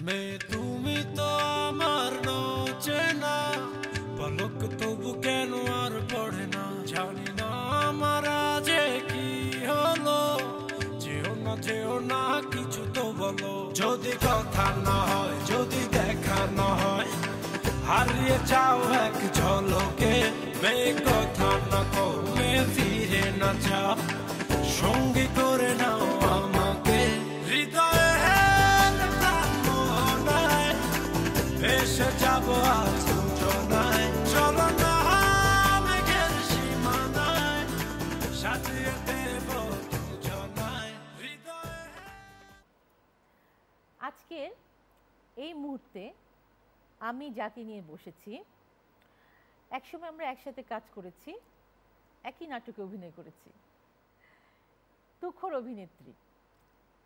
मैं তুমি তো আমার চেনা পলক তবু কেন আর পড়ে না জানি না আমার আজে কি হলো যেও না কিছু তো বলো যদি কথা না হয় যদি দেখা না হয় হারিয়ে যাও এক ঝলকে মে কথা না কমে ফিরে না যাও সঙ্গী করে নাও আমাকে হৃদয়ে এসে যাবো আজ যোজনায় চলো না মেঘের সীমানায় সাজিয়ে দেব যোজনায় হৃদয়ে। আজকের এই মুহূর্তে আমি যাকে নিয়ে বসেছি একসময় আমরা একসাথে কাজ করেছি, একই নাটকে অভিনয় করেছি। তুখোর অভিনেত্রী,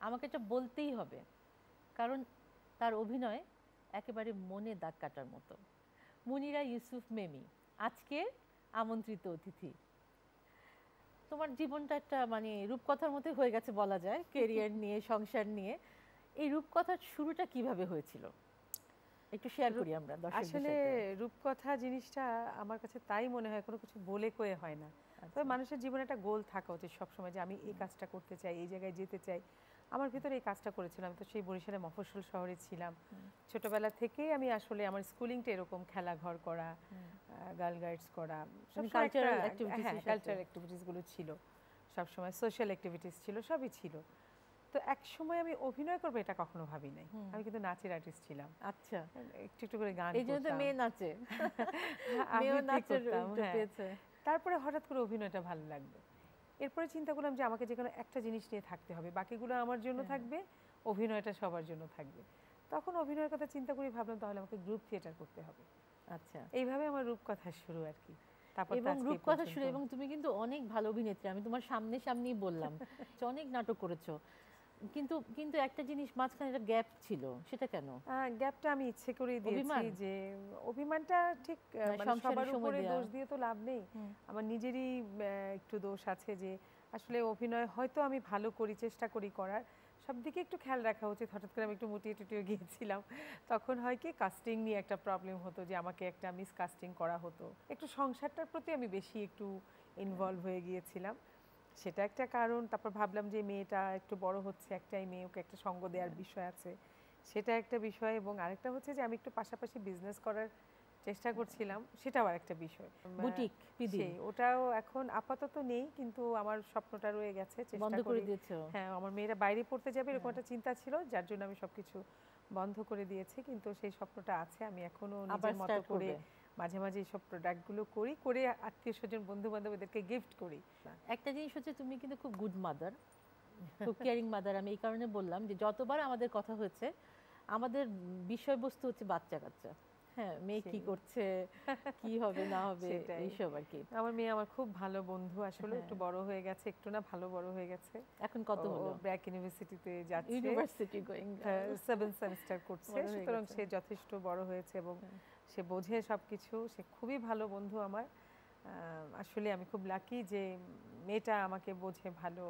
আমাকে এটা বলতেই হবে কারণ তার অভিনয় একেবারে মনে দাগ কাটার মতো। মুনিরা ইউসুফ মেমি আজকে আমন্ত্রিত অতিথি। তোমার জীবনটা একটা মানে রূপকথার মতো হয়ে গেছে বলা যায়, কেরিয়ার নিয়ে সংসার নিয়ে। এই রূপকথার শুরুটা কিভাবে হয়েছিল একটু শেয়ার করি আমরা। আসলে রূপকথা জিনিসটা আমার কাছে তাই মনে হয় কোনো কিছু বলে কয়ে হয় না। তবে মানুষের জীবনে একটা গোল থাকা উচিত সবসময়, যে আমি এই কাজটা করতে চাই, এই জায়গায় যেতে চাই। আমার ভিতরে এই কাজটা করেছিলাম। তো সেই বরিশালে মফস্বল শহরে ছিলাম ছোটবেলা থেকেই। আমি আসলে আমার স্কুলিংটা এরকম খেলাঘর করা, গার্ল গাইডস করা, কালচারাল অ্যাক্টিভিটিসগুলো ছিল সবসময়, সোশ্যাল অ্যাক্টিভিটিস ছিল, সবই ছিল। তো এক সময় আমি অভিনয় করবো এটা কখনো ভাবি নাই। আমি কিন্তু নাচের আর্টিস্ট ছিলাম। আচ্ছা, একটু একটু করে গান, এই জন্য তো মেয়ে নাচে, মেয়েও নাচের পেয়েছে। তারপরে হঠাৎ করে অভিনয়টা ভালো লাগলো। এরপরে চিন্তা করলাম যে আমাকে যে কোনো একটা জিনিস নিয়ে থাকতে হবে, বাকিগুলো আমার জন্য থাকবে, অভিনয়টা সবার জন্য থাকবে। তখন অভিনয়ের কথা চিন্তা করে ভাবলাম তাহলে আমাকে গ্রুপ থিয়েটার করতে হবে। আচ্ছা, এইভাবে আমার রূপকথা শুরু আর কি। এবং রূপকথা শুরু, এবং তুমি কিন্তু অনেক ভালো অভিনেত্রী। আমি তোমার সামনেই বললাম অনেক নাটক করেছো, কিন্তু কিন্তু একটা জিনিস মাঝখানে একটা গ্যাপ ছিল, সেটা কেন? গ্যাপটা আমি ইচ্ছে করেই দিয়েছি, যে অভিমানটা ঠিক সবার উপরে দোষ দিয়ে তো লাভ নেই। আমার নিজেরই একটু দোষ আছে, যে আসলে অভিনয় হয়তো আমি ভালো করি, চেষ্টা করি করার, সব দিকে একটু খেয়াল রাখা উচিত। হঠাৎ করে আমি একটু মুটিয়ে টুটিয়ে গিয়েছিলাম, তখন হয় কি কাস্টিং নিয়ে একটা প্রবলেম হতো, যে আমাকে একটা মিসকাস্টিং করা হতো। একটু সংসারটার প্রতি আমি বেশি একটু ইনভলভ হয়ে গিয়েছিলাম, সেটা একটা কারণ। তারপর ভাবলাম যে মেয়েটা একটু বড় হচ্ছে, একটাই মেয়ে, ওকে একটা সঙ্গ দেওয়ার বিষয় আছে, সেটা একটা বিষয়। এবং আরেকটা হচ্ছে যে আমি একটু পাশাপাশি বিজনেস করার চেষ্টা করছিলাম, সেটাও আরেকটা বিষয়। বুটিক পিদি, ওটাও এখন আপাতত নেই, কিন্তু আমার স্বপ্নটা রয়ে গেছে, বন্ধ করে দিয়েছো? হ্যাঁ, আমার মেয়েরা বাইরে পড়তে যাবে এরকম একটা চিন্তা ছিল, যার জন্য আমি সবকিছু বন্ধ করে দিয়েছি। কিন্তু সেই স্বপ্নটা আছে, আমি এখনো নিজের মতো করে মাঝে মাঝে এইসব প্রোডাক্টগুলো করে আত্মীয় স্বজন বন্ধু বান্ধবদেরকে গিফট করি। একটা জিনিস হচ্ছে তুমি কিন্তু খুব গুড মাদার, খুব কেয়ারিং মাদার। আমি এই কারণে বললাম যে যতবার আমাদের কথা হয়েছে আমাদের বিষয়বস্তু হচ্ছে বাচ্চা কাচ্চা। হ্যাঁ, মেয়ে কি করছে, কি হবে না হবে, এইসব আর কি। আমার মেয়ে আমার খুব ভালো বন্ধু, আসলে একটু বড় হয়ে গেছে, একটু না ভালো বড় হয়ে গেছে। এখন কত হলো? ব্র্যাক ইউনিভার্সিটিতে যাচ্ছে, ইউনিভার্সিটি গোয়িং 7th সেমিস্টার করছে। সুতরাং সে যথেষ্ট বড় হয়েছে এবং সে বোঝে সবকিছু। সে খুবই ভালো বন্ধু আমার। আসলে আমি খুব লাকি যে মেয়েটা আমাকে বোঝে ভালো।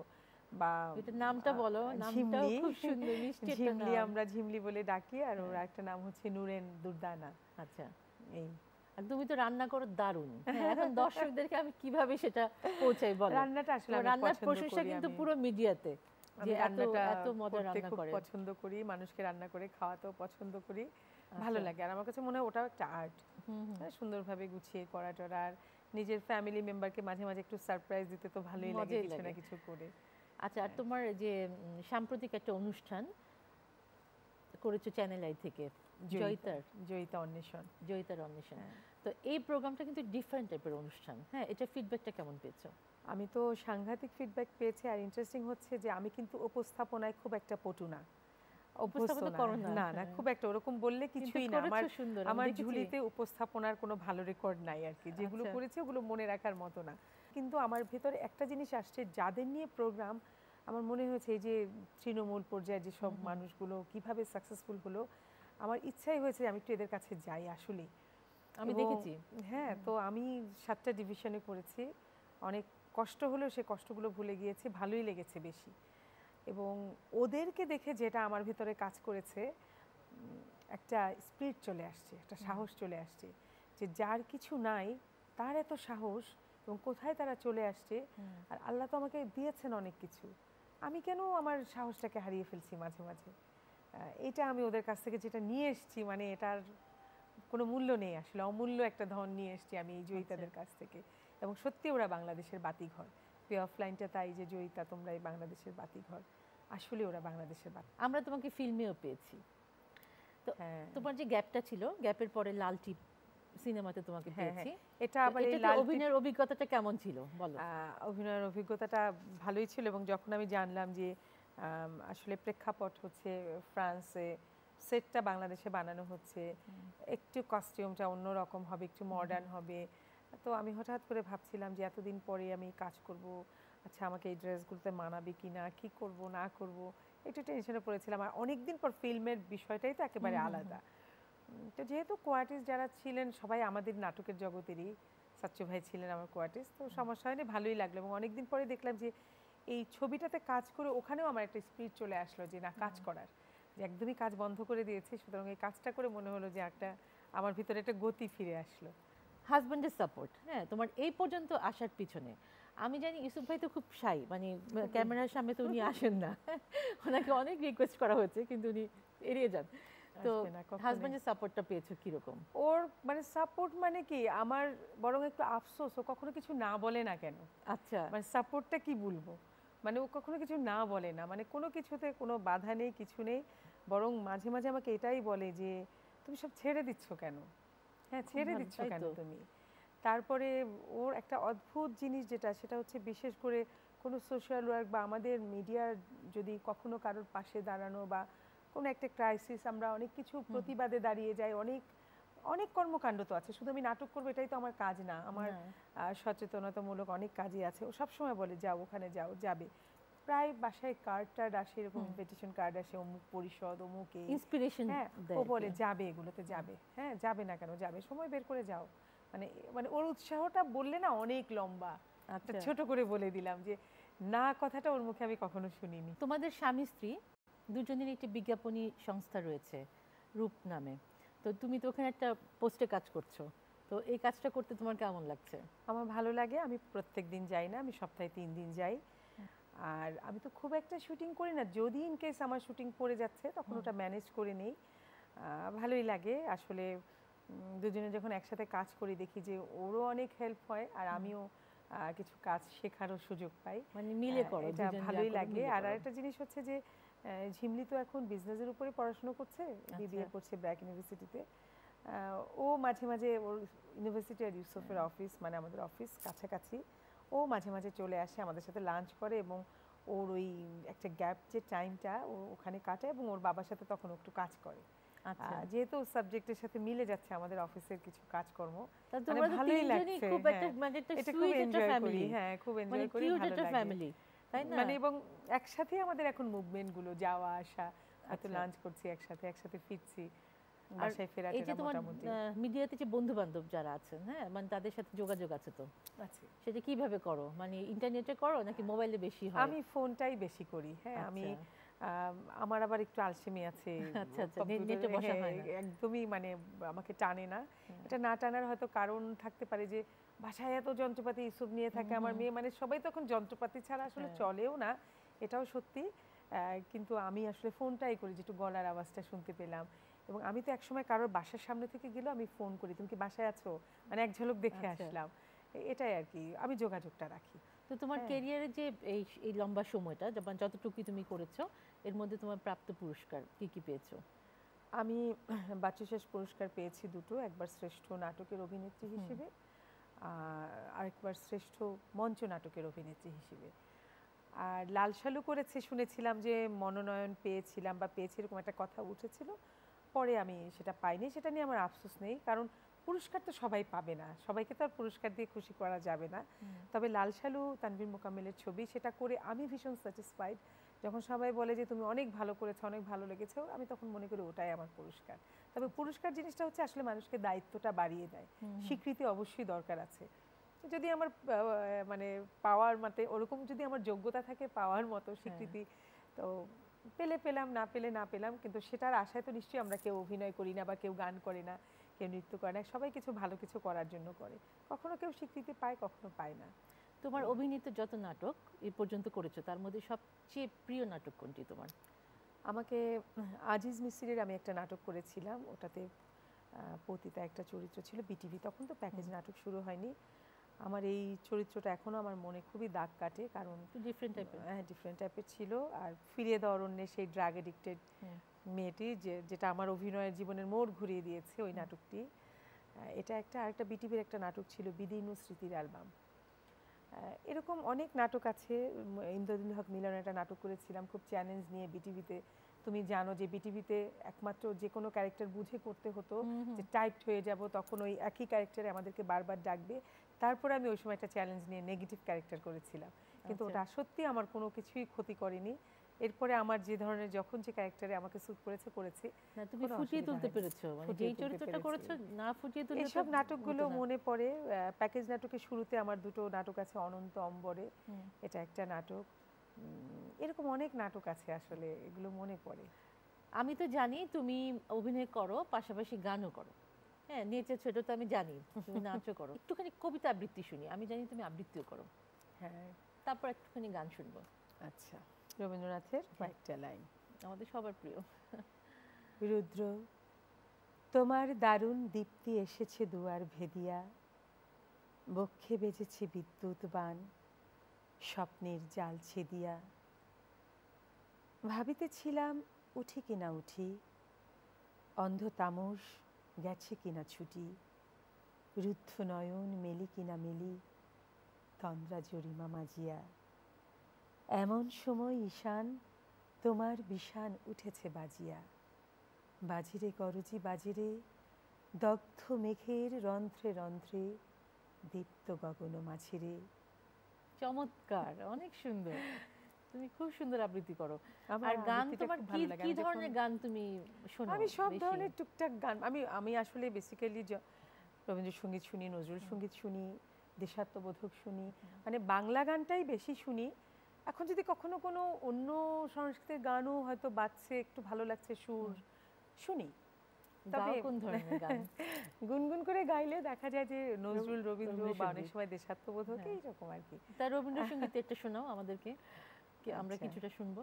বা এটা নামটা বলো, নামটাও খুব সুন্দর, মিষ্টি একটা নাম। ঝিমলি, আমরা ঝিমলি বলে ডাকি, আর ওর একটা নাম হচ্ছে নুরেন দুর্দানা। আচ্ছা, এই আর তুমি তো রান্না করো দারুণ। এখন দর্শকদেরকে আমি কিভাবে সেটা পৌঁছাই বলো? রান্নাটা আসলে আমি রান্নার প্রশংসা কিন্তু পুরো মিডিয়াতে, যে এত মজা রান্না করে, পছন্দ করি, মানুষকে রান্না করে খাওয়াতেও পছন্দ করি, ভালো লাগে। আর আমার কাছে মনে হয় ওটাও একটা আর্ট, সুন্দরভাবে গুছিয়ে করা টরা। আর নিজের ফ্যামিলি মেম্বারকে মাঝে মাঝে একটু সারপ্রাইজ দিতে তো ভালোই লাগে, কিছু না কিছু করে। আচ্ছা, আর তোমার যে সাম্প্রতিক একটা অনুষ্ঠান করেছো চ্যানেল আই থেকে, জয়িতার অন্বেষণ, তো এই প্রোগ্রামটা কিন্তু ডিফারেন্ট টাইপের অনুষ্ঠান। হ্যাঁ, এটা ফিডব্যাকটা কেমন পেয়েছো? আমি তো সাংঘাতিক ফিডব্যাক পেয়েছি। আর ইন্টারেস্টিং হচ্ছে যে আমি কিন্তু উপস্থাপনায় খুব একটা পটু না, না খুব একটা ওরকম বললে কিছুই না। আমার ঝুলিতে উপস্থাপনার কোনো ভালো রেকর্ড নাই আর কি। যেগুলো করেছি ওগুলো মনে রাখার মতো না। কিন্তু আমার ভেতরে একটা জিনিস আসছে, যাদের নিয়ে প্রোগ্রাম, আমার মনে হয়েছে এই যে তৃণমূল পর্যায়ে যেসব মানুষগুলো কিভাবে সাকসেসফুল হলো, আমার ইচ্ছাই হয়েছে আমি একটু এদের কাছে যাই। আসলে আমি দেখেছি, হ্যাঁ, তো আমি 7টা ডিভিশনে করেছি, অনেক কষ্ট হলেও সে কষ্টগুলো ভুলে গিয়েছি, ভালোই লেগেছে বেশি। এবং ওদেরকে দেখে যেটা আমার ভিতরে কাজ করেছে, একটা স্পিরিট চলে আসছে, একটা সাহস চলে আসছে, যে যার কিছু নাই তার এত সাহস এবং কোথায় তারা চলে আসছে। আর আল্লাহ তো আমাকে দিয়েছেন অনেক কিছু, আমি কেন আমার সাহসটাকে হারিয়ে ফেলছি মাঝে মাঝে। এটা আমি ওদের কাছ থেকে যেটা নিয়ে এসেছি, মানে এটার কোনো মূল্য নেই আসলে, অমূল্য একটা ধন নিয়ে এসেছি আমি এই জয়িতাদের কাছ থেকে। এবং সত্যি ওরা বাংলাদেশের বাতিঘর। পে অফ লাইনটা তাই যে জয়িতা তোমরা এই বাংলাদেশের বাতিঘর, আসলে ওরা বাংলাদেশের বাতি। আমরা তোমাকে ফিল্মেও পেয়েছি, তো তোমার যে গ্যাপটা ছিল, গ্যাপের পরে লাল টিপ সিনেমাতে তোমাকে পেয়েছি। এটা আবার এই লাল অভিনয়ের অভিজ্ঞতাটা কেমন ছিল বলো? অভিনয়ের অভিজ্ঞতাটা ভালোই ছিল, এবং যখন আমি জানলাম যে আসলে প্রেক্ষাপট হচ্ছে ফ্রান্সে, সেটটা বাংলাদেশে বানানো হচ্ছে, একটু কস্টিউমটা অন্যরকম হবে, একটু মডার্ন হবে, তো আমি হঠাৎ করে ভাবছিলাম যে এতদিন পরে আমি কাজ করব, আচ্ছা আমাকে এই ড্রেসগুলোতে মানাবে কি না, কী করব না করব, একটু টেনশনে পড়েছিলাম। আর অনেকদিন পর ফিল্মের বিষয়টাই তো একেবারে আলাদা। তো যেহেতু কোয়ার্টিস্ট যারা ছিলেন সবাই আমাদের নাটকের জগতেরই, সাচ্চু ভাই ছিলেন আমার কোয়ার্টিস্ট, তো সমস্যা হয়নি, ভালোই লাগলো। এবং অনেকদিন পরে দেখলাম যে এই ছবিটাতে কাজ করে ওখানেও আমার একটা স্পিরিট চলে আসলো যে না, কাজ করার, যে একদমই কাজ বন্ধ করে দিয়েছি, সুতরাং এই কাজটা করে মনে হলো যে একটা আমার ভিতরে একটা গতি ফিরে আসলো। হাজব্যান্ডের সাপোর্ট, হ্যাঁ, তোমার এই পর্যন্ত আসার পিছনে আমি জানি ইউসুফ ভাই তো খুব শাই, মানে ক্যামেরার সামনে তো উনি আসেন না, ওনাকে অনেক রিকোয়েস্ট করা হয়েছে কিন্তু উনি এড়িয়ে যান। তো হাজব্যান্ডের সাপোর্টটা পেয়েছো কিরকম? ওর মানে সাপোর্ট মানে কি, আমার বরং একটু আফসোস, ও কখনো কিছু না বলে না কেন। আচ্ছা, মানে সাপোর্টটা কি বলবো, মানে ও কখনো কিছু না বলে না, মানে কোনো কিছুতে কোনো বাধা নেই, কিছু নেই, বরং মাঝে মাঝে আমাকে এটাই বলে যে তুমি সব ছেড়ে দিচ্ছ কেন, হ্যাঁ ছেড়ে দিচ্ছ কেন তুমি। তারপরে ওর একটা অদ্ভুত জিনিস যেটা, সেটা হচ্ছে বিশেষ করে কোনো সোশ্যাল ওয়ার্ক বা আমাদের মিডিয়ার যদি কখনো কারোর পাশে দাঁড়ানো বা কোনো একটা ক্রাইসিস, আমরা অনেক কিছু প্রতিবাদে দাঁড়িয়ে যাই, অনেক অনেক কর্মকাণ্ড তো আছে, শুধু আমি নাটক করবো এটাই তো আমার কাজ না, আমার সচেতনতামূলক অনেক কাজই আছে। ও সবসময় বলে যাও ওখানে যাও, যাবে, প্রায় বাসায় কার্ড টার্ড আসে, এরকম ইনভিটেশন কার্ড আসে, অমুক পরিষদ অমুক ইন্সপিরেশন, হ্যাঁ ও বলে যাবে, এগুলোতে যাবে, হ্যাঁ যাবে না কেন, যাবে, সময় বের করে যাও। মানে মানে ওর উৎসাহটা বললে না অনেক লম্বা, ছোট করে বলে দিলাম যে না কথাটা ওর মুখে আমি কখনো শুনিনি। তোমাদের স্বামী স্ত্রী দুজনের একটি বিজ্ঞাপনী সংস্থা রয়েছে রূপ নামে, তো তুমি তো ওখানে একটা পোস্টে কাজ করছো, তো এই কাজটা করতে তোমার কেমন লাগছে? আমার ভালো লাগে, আমি প্রত্যেক দিন যাই না, আমি সপ্তাহে 3 দিন যাই। আর আমি তো খুব একটা শুটিং করি না, যদি ইন কেস আমার শুটিং পড়ে যাচ্ছে তখন ওটা ম্যানেজ করে নেই। ভালোই লাগে আসলে, দুজনে যখন একসাথে কাজ করি দেখি যে ওরও অনেক হেল্প হয় আর আমিও কিছু কাজ শেখারও সুযোগ পাই, মানে মিলে করো, এটা ভালোই লাগে। আর আরেকটা জিনিস হচ্ছে যে ঝিমলি তো এখন বিজনেসের উপরে পড়াশোনা করছে, বিবিএ করছে ব্র্যাক ইউনিভার্সিটিতে। ও মাঝে মাঝে ওর ইউনিভার্সিটি আর ইউসুফের অফিস, মানে আমাদের অফিস কাছাকাছি, ও মাঝে মাঝে চলে আসে, আমাদের সাথে লাঞ্চ করে, এবং ওর ওই একটা গ্যাপ যে টাইমটা ও ওখানে কাটায়, এবং ওর বাবার সাথে তখন একটু কাজ করে। যেহেতু সাবজেক্টের সাথে মিলে যাচ্ছে আমাদের অফিসের কিছু কাজকর্ম, ভালোই লাগছে, এটা খুব এনজয় করি, হ্যাঁ খুব এনজয় করি, ভালো লাগে, তাই না? মানে এবং একসাথে আমাদের এখন মুভমেন্ট গুলো, যাওয়া আসা, হয়তো লাঞ্চ করছি একসাথে, একসাথে ফিরছি, বাসায় ফেরাটা। এই যে তোমার মিডিয়াতে যে বন্ধু বান্ধব যারা আছেন, হ্যাঁ মানে তাদের সাথে যোগাযোগ আছে তো আছে, সেটা কিভাবে করো, মানে ইন্টারনেটে করো নাকি মোবাইলে বেশি হয়? আমি ফোনটাই বেশি করি, হ্যাঁ আমি আমার আবার একটু আলসেমি আছে, আচ্ছা আচ্ছা, নেটে বসা হয় না একদমই, মানে আমাকে টানে না। এটা না টানার হয়তো কারণ থাকতে পারে যে বাসায় এত যন্ত্রপাতি ইউসুফ নিয়ে থাকে, আমার মেয়ে, মানে সবাই তখন যন্ত্রপাতি ছাড়া আসলে চলেও না, এটাও সত্যি। কিন্তু আমি আসলে ফোনটাই করি, যে একটু গলার আওয়াজটা শুনতে পেলাম। এবং আমি তো একসময় কারোর বাসার সামনে থেকে গেলেও আমি ফোন করি, তুমি কি বাসায় আছো, মানে এক ঝলক দেখে আসলাম, এটাই আর কি, আমি যোগাযোগটা রাখি। তো তোমার ক্যারিয়ারে যে এই লম্বা সময়টা যতটুকু তুমি করেছো, এর মধ্যে তোমার প্রাপ্ত পুরস্কার কি কি পেয়েছো? আমি বাচ্চুশেষ পুরস্কার পেয়েছি দুটো, একবার শ্রেষ্ঠ নাটকের অভিনেত্রী হিসেবে, আরেকবার শ্রেষ্ঠ মঞ্চ নাটকের অভিনেত্রী হিসেবে। আর লাল সালু করেছে শুনেছিলাম যে মনোনয়ন পেয়েছিলাম বা পেয়েছি, এরকম একটা কথা উঠেছিল, পরে আমি সেটা পাইনি, সেটা নিয়ে আমার আফসোস নেই, কারণ পুরস্কার তো সবাই পাবে না, সবাইকে তো আর পুরস্কার দিয়ে খুশি করা যাবে না। তবে লাল সালু তানভীর মোকাম্মেলের ছবি, সেটা করে আমি ভীষণ স্যাটিসফাইড। যখন সবাই বলে যে তুমি অনেক ভালো করেছো, অনেক ভালো লেগেছে, আমি তখন মনে করি ওটাই আমার পুরস্কার। তবে পুরস্কার জিনিসটা হচ্ছে আসলে মানুষকে দায়িত্বটা বাড়িয়ে দেয়, স্বীকৃতি অবশ্যই দরকার আছে। যদি আমার মানে পাওয়ার মতে ওরকম যদি আমার যোগ্যতা থাকে পাওয়ার মতো স্বীকৃতি, তো পেলে পেলাম, না পেলে না পেলাম, কিন্তু সেটার আশায় তো নিশ্চয়ই আমরা কেউ অভিনয় করি না বা কেউ গান করে না, কেউ নৃত্য করে না, সবাই কিছু ভালো কিছু করার জন্য করে। কখনো কেউ স্বীকৃতি পায়, কখনো পায় না। তোমার অভিনীত যত নাটক এ পর্যন্ত করেছো তার মধ্যে সবচেয়ে প্রিয় নাটক কোনটি তোমার? আমাকে আজিজ মিস্ত্রির আমি একটা নাটক করেছিলাম, ওটাতে পতিতা একটা চরিত্র ছিল, বিটিভি, তখন তো প্যাকেজ নাটক শুরু হয়নি। আমার এই চরিত্রটা এখনো আমার মনে খুবই দাগ কাটে, কারণ ডিফারেন্ট টাইপের, হ্যাঁ ডিফারেন্ট টাইপের ছিল। আর ফিরিয়ে দেওয়া অরণ্যের সেই ড্রাগ এডিক্টেড মেয়েটি, যেটা আমার অভিনয়ের জীবনের মোড় ঘুরিয়ে দিয়েছে ওই নাটকটি। এটা আরেকটা বিটিভির একটা নাটক ছিল, বিদিনু স্মৃতির অ্যালবাম। এরকম অনেক নাটক আছে। ইন্দ্রনীল হক মিলনের একটা নাটক করেছিলাম খুব চ্যালেঞ্জ নিয়ে বিটিভিতে। তুমি জানো যে বিটিভিতে একমাত্র যে কোনো ক্যারেক্টার বুঝে করতে হতো, যে টাইপড হয়ে যাব, তখন ওই একই ক্যারেক্টারে আমাদেরকে বারবার ডাকবে। তারপরে আমি ওই সময় একটা চ্যালেঞ্জ নিয়ে নেগেটিভ ক্যারেক্টার করেছিলাম, কিন্তু ওটা সত্যি আমার কোনো কিছুই ক্ষতি করেনি। এরপরে আমার যে ধরনের যখন যে ক্যারেক্টারে আমাকে স্যুট করেছি, তুমি ফুটিয়ে তুলতে পেরেছো, মানে যেই চরিত্রটা করেছো না ফুটিয়ে তুললে। এইসব নাটকগুলো মনে পড়ে। প্যাকেজ নাটকের শুরুতে আমার দুটো নাটক আছে, অনন্ত অম্বরে, এটা একটা নাটক। এরকম অনেক নাটক আছে আসলে, এগুলো মনে পড়ে। আমি তো জানি তুমি অভিনয় করো, পাশাপাশি গানও করো। হ্যাঁ, নেচেছো, এটা তো আমি জানি। তুমি নাচও করো। একটুখানি কবিতা আবৃত্তি শুনি, আমি জানি তুমি আবৃত্তিও করো। হ্যাঁ, তারপর একটুখানি গান শুনবো। আচ্ছা, রবীন্দ্রনাথের কয়েকটা লাইন, আমাদের সবার প্রিয়। রুদ্র, তোমার দারুণ দীপ্তি এসেছে দুয়ার ভেদিয়া, বক্ষে বেজেছে বিদ্যুৎ বাণ, স্বপ্নের জাল ছেদিয়া। ভাবিতেছিলাম উঠি কিনা উঠি, অন্ধ তামস গেছে কিনা ছুটি, রুদ্ধ নয়ন মেলি কিনা মেলি, তন্দ্রা জরিমা মাজিয়া। এমন সময় ঈশান তোমার বিষান উঠেছে বাজিয়া, বাজিরে করজি বাজিরে, দগ্ধ মেঘের রন্ধ্রে রন্ধ্রে, দীপ্ত গগন মাঝিরে। চমৎকার, অনেক সুন্দর। তুমি খুব সুন্দর আবৃত্তি করো। আর গান তোমার কি ধরনের গান তুমি শোনো? আমি সব ধরনের টুকটাক গান। আমি আসলে বেসিক্যালি রবীন্দ্রসঙ্গীত শুনি, নজরুল সঙ্গীত শুনি, দেশাত্মবোধক শুনি, মানে বাংলা গানটাই বেশি শুনি। এখন যদি কখনো কোনো অন্য সংস্কৃতির গানও হয়তো বাজছে, একটু ভালো লাগছে সুর, শুনি। তবে কোন ধরনের গান? গুনগুন করে গাইলে দেখা যায় যে নজরুল, রবীন্দ্র বা অনেক সময় দেশাত্মবোধক, এইরকম আর কি। তা রবীন্দ্রসঙ্গীত একটা শোনাও আমাদেরকে, আমরা কিছুটা শুনবো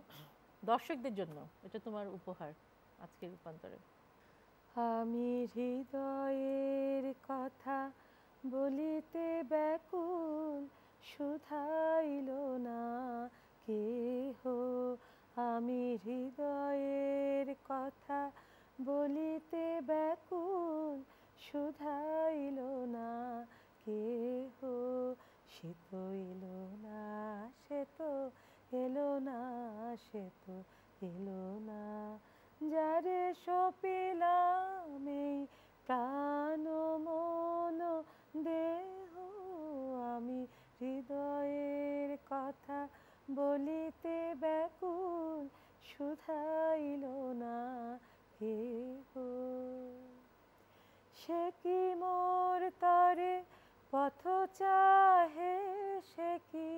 দর্শকদের জন্য। এটা তোমার উপহার আজকের রূপান্তরে। আমি হৃদয়ের কথা বলিতে ব্যাকুল, শুধাইল না কেহ। আমি হৃদয়ের কথা বলিতে ব্যাকুল, শুধাইল না কেহ। সে তো এলো না, সে তো এলো না, সে তো এলো না, যারে সপিলাম এই প্রাণ মন দেহ। আমি হৃদয়ের কথা বলিতে ব্যাকুল, শুধাইল না কেহ। সে কি মোর তরে পথ চাহে, সে কি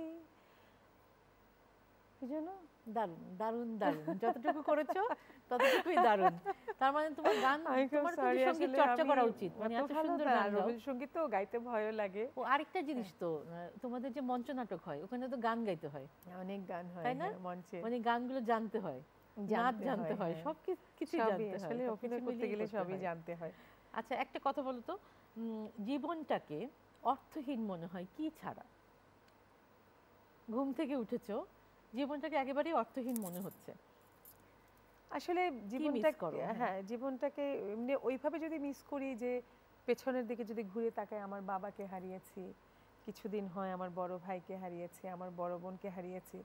দারুণ দারুণ দারুণ, যতটুকু করেছো ততটুকুই দারুণ। তার মানে তোমার গান, তোমার কিন্তু সঙ্গীত চর্চা করা উচিত। মানে এত সুন্দর গান, রবীন্দ্রসঙ্গীত তো গাইতে ভয়ও লাগে। ও আরেকটা জিনিস তো, তোমাদের যে মঞ্চ নাটক হয় ওখানে তো গান গাইতে হয়, অনেক গান হয়, তাই না? মঞ্চে মানে গানগুলো জানতে হয়, নাচ জানতে হয়, সবকিছু জানতে হয়, আসলে অভিনয় করতে গেলে সবই জানতে হয়। আচ্ছা, একটা কথা বলো তো, জীবনটাকে অর্থহীন মনে হয় কি ছাড়া? ঘুম থেকে উঠেছো, জীবনটাকে একেবারেই অর্থহীন মনে হচ্ছে। আসলে জীবনটাকে এমনি ওইভাবে যদি মিস করি, যে পেছনের দিকে যদি ঘুরে তাকাই, আমার বাবাকে হারিয়েছি কিছুদিন হয়, আমার বড় ভাইকে হারিয়েছি, আমার বড় বোনকে হারিয়েছি।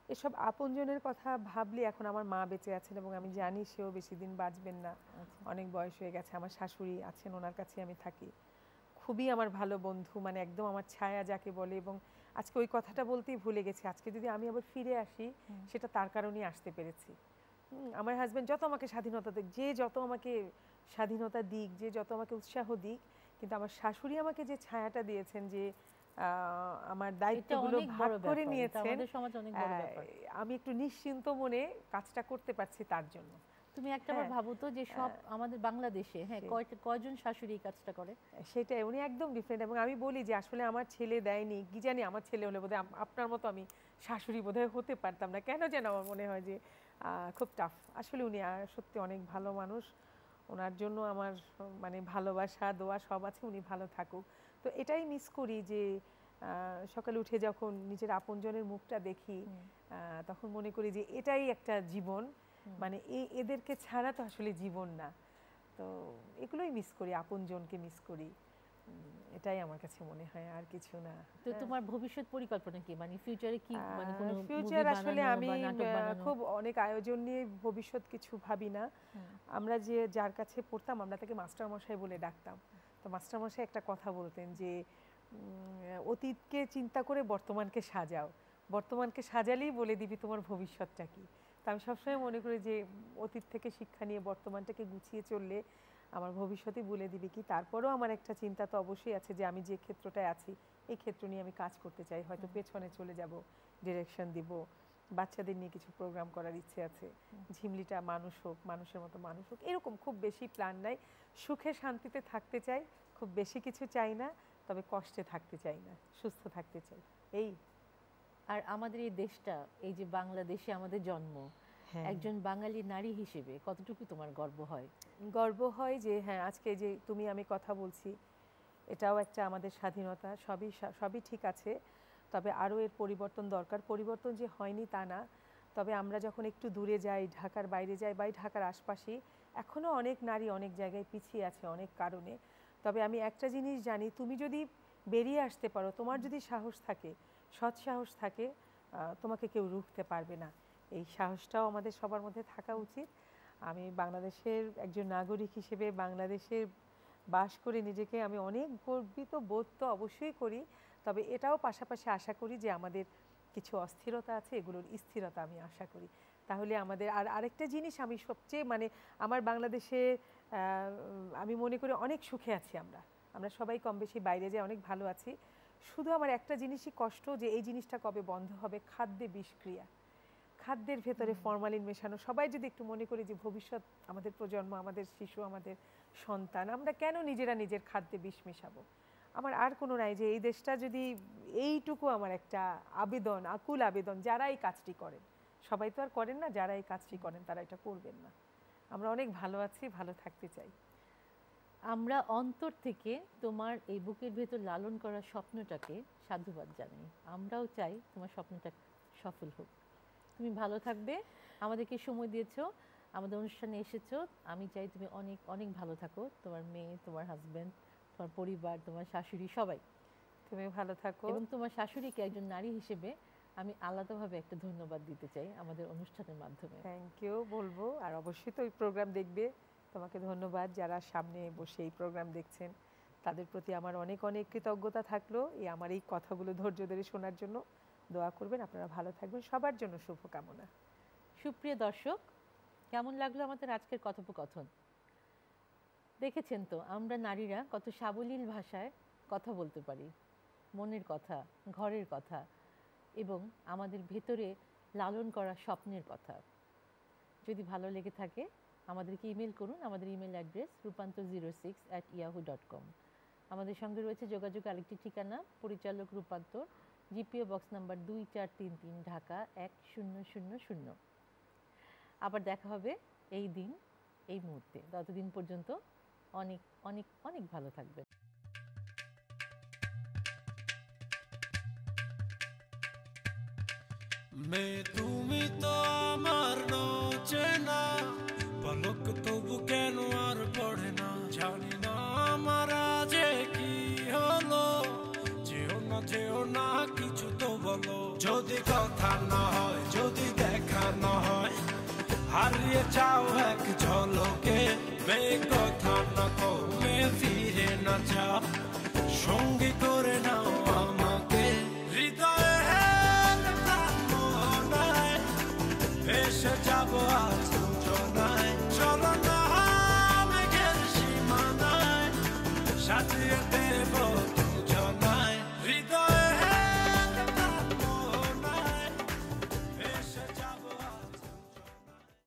এসব আপনজনের কথা ভাবলে, এখন আমার মা বেঁচে আছেন এবং আমি জানি সেও বেশি দিন বাঁচবেন না, অনেক বয়স হয়ে গেছে। আমার শাশুড়ি আছেন, ওনার কাছে আমি থাকি, খুবই আমার ভালো বন্ধু, মানে একদম আমার ছায়া যাকে বলে। এবং আজকে ওই কথাটা বলতেই ভুলে গেছি, আজকে যদি আমি আবার ফিরে আসি সেটা তার কারণেই আসতে পেরেছি। আমার হাজব্যান্ড যত আমাকে স্বাধীনতা দিক, যে যত আমাকে স্বাধীনতা দিক, যে যত আমাকে উৎসাহ দিক, কিন্তু আমার শাশুড়ি আমাকে যে ছায়াটা দিয়েছেন, যে আমার দায়িত্বগুলো ভাগ করে নিয়েছেন, আমি একটু নিশ্চিন্ত মনে কাজটা করতে পারছি তার জন্য। তুমি একটাবার ভাবো তো যে সব আমাদের বাংলাদেশে কয়জন শাশুড়ি এই কাজটা করে? সেটাই, উনি একদম ডিফারেন্ট। এবং আমি বলি যে আসলে আমার ছেলে দেয়নি, কি জানি আমার ছেলে হলে বোধহয় আপনার মতো আমি শাশুড়ি বোধহয় হতে পারতাম না, কেন যেন আমার মনে হয় যে খুব টাফ। আসলে উনি সত্যি অনেক ভালো মানুষ, ওনার জন্য আমার মানে ভালোবাসা দোয়া সব আছে, উনি ভালো থাকুক। তো এটাই মিস করি যে সকালে উঠে যখন নিজের আপনজনের মুখটা দেখি তখন মনে করি যে এটাই একটা জীবন, মানে এদেরকে ছাড়া তো আসলে জীবন না। তো এগুলোই মিস করি, আপনজনকে মিস করি, এটাই আমার কাছে মনে হয়, আর কিছু না। তো তোমার ভবিষ্যৎ পরিকল্পনা কি, মানে ফিউচারে কি, মানে কোনো ফিউচার আসলে আমি খুব অনেক আয়োজন নিয়ে ভবিষ্যৎ কিছু ভাবি না। আমরা যে যার কাছে পড়তাম আমরা তাকে মাস্টার মশাই বলে ডাকতাম। তো মাস্টার মশাই একটা কথা বলতেন যে অতীতকে চিন্তা করে বর্তমানকে সাজাও, বর্তমানকে সাজালেই বলে দিবি তোমার ভবিষ্যৎটা কি। তা আমি সবসময় মনে করি যে অতীত থেকে শিক্ষা নিয়ে বর্তমানটাকে গুছিয়ে চললে আমার ভবিষ্যতে বলে দিবে কি। তারপরেও আমার একটা চিন্তা তো অবশ্যই আছে যে আমি যে ক্ষেত্রটায় আছি এই ক্ষেত্র নিয়ে আমি কাজ করতে চাই, হয়তো পেছনে চলে যাব, ডিরেকশন দিব, বাচ্চাদের নিয়ে কিছু প্রোগ্রাম করার ইচ্ছে আছে, ঝিমলিটা মানুষ হোক, মানুষের মতো মানুষ হোক, এরকম খুব বেশি প্ল্যান নাই। সুখে শান্তিতে থাকতে চাই, খুব বেশি কিছু চাই না, তবে কষ্টে থাকতে চাই না, সুস্থ থাকতে চাই, এই। আর আমাদের এই দেশটা, এই যে বাংলাদেশে আমাদের জন্ম, একজন বাঙালি নারী হিসেবে কতটুকু তোমার গর্ব হয়? গর্ব হয় যে হ্যাঁ আজকে যে তুমি আমি কথা বলছি, এটাও একটা আমাদের স্বাধীনতা, সবই ঠিক আছে, তবে আরও এর পরিবর্তন দরকার। পরিবর্তন যে হয়নি তা না, তবে আমরা যখন একটু দূরে যাই, ঢাকার বাইরে যাই বা ঢাকার আশপাশে, এখনও অনেক নারী অনেক জায়গায় পিছিয়ে আছে অনেক কারণে। তবে আমি একটা জিনিস জানি, তুমি যদি বেরিয়ে আসতে পারো, তোমার যদি সাহস থাকে, সৎ সাহস থাকে, তোমাকে কেউ রুখতে পারবে না। এই সাহসটাও আমাদের সবার মধ্যে থাকা উচিত। আমি বাংলাদেশের একজন নাগরিক হিসেবে বাংলাদেশে বাস করে নিজেকে আমি অনেক গর্বিত বোধ তো অবশ্যই করি, তবে এটাও পাশাপাশি আশা করি যে আমাদের কিছু অস্থিরতা আছে, এগুলোর স্থিরতা আমি আশা করি। তাহলে আমাদের আরেকটা জিনিস আমি সবচেয়ে মানে আমার বাংলাদেশে আমি মনে করি অনেক সুখে আছি, আমরা সবাই কম বেশি বাইরে যাই অনেক ভালো আছি। শুধু আমার একটা জিনিসই কষ্ট যে এই জিনিসটা কবে বন্ধ হবে, খাদ্যে বিষক্রিয়া, খাদ্যের ভেতরে ফরমালিন মেশানো। সবাই যদি একটু মনে করি যে ভবিষ্যৎ আমাদের প্রজন্ম, আমাদের শিশু, আমাদের সন্তান, আমরা কেন নিজেরা নিজের খাদ্যে বিষ মেশাবো? আমার আর কোনো নাই যে এই দেশটা যদি, এইটুকু আমার একটা আবেদন, আকুল আবেদন, যারা এই কাজটি করেন, সবাই তো আর করেন না, যারা এই কাজটি করেন তারা এটা করবেন না। আমরা অনেক ভালো আছি, ভালো থাকতে চাই। আমরা অন্তর থেকে তোমার এই বুকের ভেতর লালন করা স্বপ্নটাকে সাধুবাদ জানাই। আমরাও চাই তোমার স্বপ্নটা সফল হোক। তুমি ভালো থাকবে, আমাদেরকে সময় দিয়েছো, আমাদের অনুষ্ঠানে এসেছো। আমি চাই তুমি অনেক অনেক ভালো থাকো, তোমার মেয়ে, তোমার হাজব্যান্ড, তোমার পরিবার, তোমার শাশুড়ি, সবাই তুমি ভালো থাকো। এবং তোমার শাশুড়িকে একজন নারী হিসেবে আমি আলাদাভাবে একটা ধন্যবাদ দিতে চাই আমাদের অনুষ্ঠানের মাধ্যমে। থ্যাংক ইউ বলবো, আর অবশ্যই তো এই প্রোগ্রাম দেখবে, তোমাকে ধন্যবাদ। যারা সামনে বসে এই প্রোগ্রাম দেখছেন তাদের প্রতি আমার অনেক অনেক কৃতজ্ঞতা থাকলো আমার এই কথাগুলো ধৈর্য ধরে শোনার জন্য। দোয়া করবেন, আপনারা ভালো থাকবেন, সবার জন্য শুভকামনা। সুপ্রিয় দর্শক, কেমন লাগলো আমাদের আজকের কথোপকথন? দেখেছেন তো আমরা নারীরা কত সাবলীল ভাষায় কথা বলতে পারি, মনের কথা, ঘরের কথা এবং আমাদের ভেতরে লালন করা স্বপ্নের কথা। যদি ভালো লেগে থাকে আমাদেরকে ইমেল করুন, আমাদের ইমেল অ্যাড্রেস rupantor06@yahoo.com। আমাদের সঙ্গে রয়েছে যোগাযোগ আরেকটি ঠিকানা, পরিচালক রূপান্তর, জিপিও বক্স নাম্বার 2433 ঢাকা 1000। আবার দেখা হবে এই দিন এই মুহূর্তে। ততদিন পর্যন্ত অনেক অনেক অনেক ভালো থাকবেন। তুমি তো আমার চেনা পলক, তবু কেন আর পড়ে না, জানি না আমার যে কি হলো। যেও না কিছু তো বলো, যদি কথা না হয়, যদি দেখা না হয়, হারিয়ে যাও এক ঝলকে। কথা না কমে ফিরে না যাও, সঙ্গী করে নাও আমাকে। হৃদয়ে এসে যাবো আজ যোজনায়, চলো না মেঘের সীমানায় সাজিয়ে